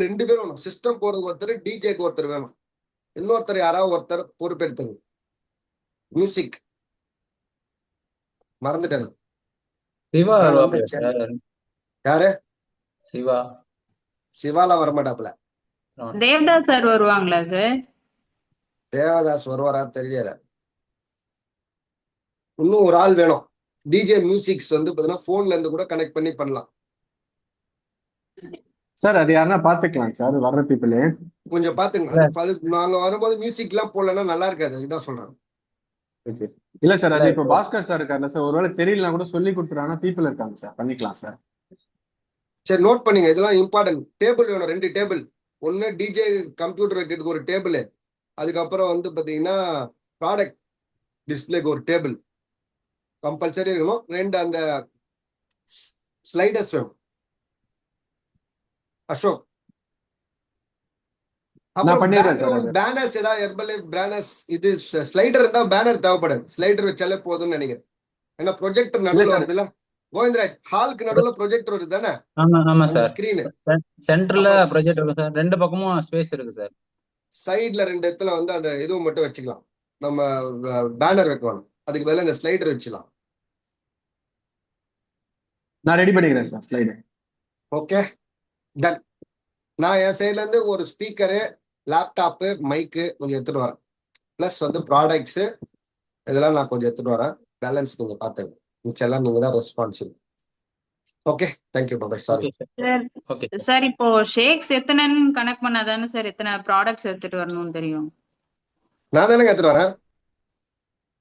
2 பேர் வேணும். சிஸ்டம் போறதுக்கு ஒருத்தர், டிஜேக்கு ஒருத்தர் வேணும். இன்னொருத்தர் யாராவது ஒருத்தர் பொறுப்பெடுத்துங்க. மியூசிக் மறந்துட்டேன். சிவா நான் வருவாப்ல வந்துச்சேன். சார். யாரு? சிவா. சிவாலாம் வரமாட்டாப்புல. தேவதாஸ் சார் வருவாங்களா சார்? தேவதாஸ் வருவாரா தெரியல. இன்னும் ஒரு ஆள் வேணும். டிஜே மியூசிக்ஸ் வந்து பாத்தீங்கன்னா போன்ல இருந்து கூட கனெக்ட் பண்ணி பண்ணலாம். சார் அது யாருன்னா பாத்துக்கலாம் சார், வர்ற பீப்புளே கொஞ்சம் பாத்துங்க. அது நாங்க வரும்போது மியூசிக் எல்லாம் போடலன்னா நல்லா இருக்காது. இதான் சொல்றேன். இல்ல சார், அது இப்போ பாஸ்கர் சார் இருக்காருல்ல சார், ஒருவேளை தெரியலனா கூட சொல்லி கொடுத்துறாங்கன்னா பீப்புள் இருக்காங்க சார், பண்ணிக்கலாம் சார். சரி, நோட் பண்ணுங்க. இதெல்லாம் இம்பார்ட்டன்ட். டேபிள் வேணும், 2 டேபிள். ஒன்னு டிஜே கம்ப்யூட்டர் வைக்கிறதுக்கு ஒரு டேபிள், அதுக்கப்புறம் வந்து பாத்தீங்கன்னா ப்ராடக்ட் டிஸ்பிளேக்கு ஒரு டேபிள் கம்பல்சரி இருக்கணும். 2 அந்த ஸ்லைடர்ஸ் வேணும். அசோக், நான் பண்ணிடுறேன் சார். பேனர்ஸ் ஏதாவது ஹெர்பலைஃப் பேனர்ஸ், இது ஸ்லைடர் இருந்தா பேனர் தேவைப்படாது. ஸ்லைடர் வச்சாலே போதும்னு நினைக்கிறேன். ஏன்னா ப்ரொஜெக்டர் நடுவில் வருதுல்ல கோவிந்தராஜ், ஹாலுக்கு நடுவில் ப்ரொஜெக்டர் வருது தானே? ஆமா சார். ஸ்கிரீன் சென்டர்ல ப்ரொஜெக்டர் இருக்கு சார். 2 பக்கமும் ஸ்பேஸ் இருக்கு சார். சைட்ல 2 இடத்துல வந்து அந்த இதுவும் மட்டும் வச்சுக்கலாம். நம்ம பேனர் வைக்கலாம். அதுக்கு பதிலா இந்த ஸ்லைடர் வச்சுக்கலாம். நான் ரெடி பண்ணிக்கிறேன் சார் ஸ்லைடு. Okay, ton. நான் என் சைட்ல இருந்து ஒரு ஸ்பீக்கரு, லேப்டாப்பு, மைக்கு கொஞ்சம் எடுத்துட்டு வரேன். பிளஸ் வந்து ப்ராடக்ட்ஸ் இதெல்லாம் நான் கொஞ்சம் எடுத்துட்டு வரேன். பேலன்ஸ் நீங்க பாத்துங்க. மிச்செல்லாம் நீங்க தான் responsible. Okay, thank you பாபாய். Sorry sir. இப்போ ஷேக்ஸ் எத்தனைன்னு கனெக்ட் பண்ணாதானே சார் எத்தனை ப்ராடக்ட்ஸ் எடுத்துட்டு வரணும்னு தெரியும்? நான் தானே எடுத்துட்டு வரேன்.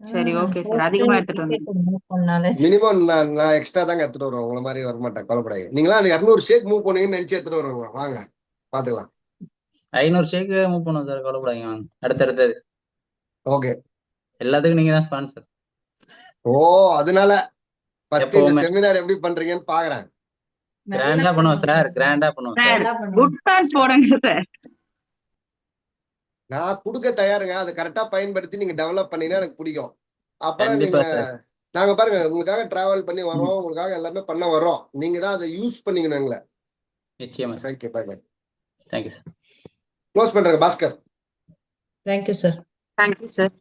சரி, ஓகே சார். அதிகமா எடுத்துட்டு வரணும். மினிமம் நான் எக்ஸ்ட்ரா தாங்க எடுத்துட்டு வருவேன். உங்களை மாதிரி வரமாட்டேன், கவலைப்படாது. நீங்களா 200 ஷேக் மூவ் பண்ணீங்கன்னு நினைச்சு எடுத்துட்டு வருவாங்க. வாங்க பாத்துக்கலாம். 500 ஷேக் மூவ் பண்ணுவோம் சார், கவலைப்படாதீங்க. வாங்க அடுத்தடுத்தது. ஓகே, எல்லாத்துக்கும் நீங்க தான் ஸ்பான்சர். ஓ அதனால ஃபர்ஸ்ட் இந்த செமினார் எப்படி பண்றீங்கன்னு பாக்குறேன். கிராண்டா பண்ணுவோம் சார், கிராண்டா பண்ணுவோம் சார். குட் ஸ்டார்ட் போடுங்க சார். நான் கொடுக்க தயாருங்க. அதை கரெக்டா பயன்படுத்தி நீங்க டெவலப் பண்ணீங்கன்னா எனக்கு பிடிக்கும். அப்புறம் கண்டிப்பா நீங்க சார். நாங்க பாருங்க உங்களுக்காக டிராவல் பண்ணி வரோம், உங்களுக்காக எல்லாமே பண்ண வரோம். நீங்க தான் அதை யூஸ் பண்ணிக்கணும் எங்களை. நிச்சயமா sir. Thank you, bye bye. Thank you sir. Close பண்றேங்க Bhaskar. Thank you sir. Thank you sir.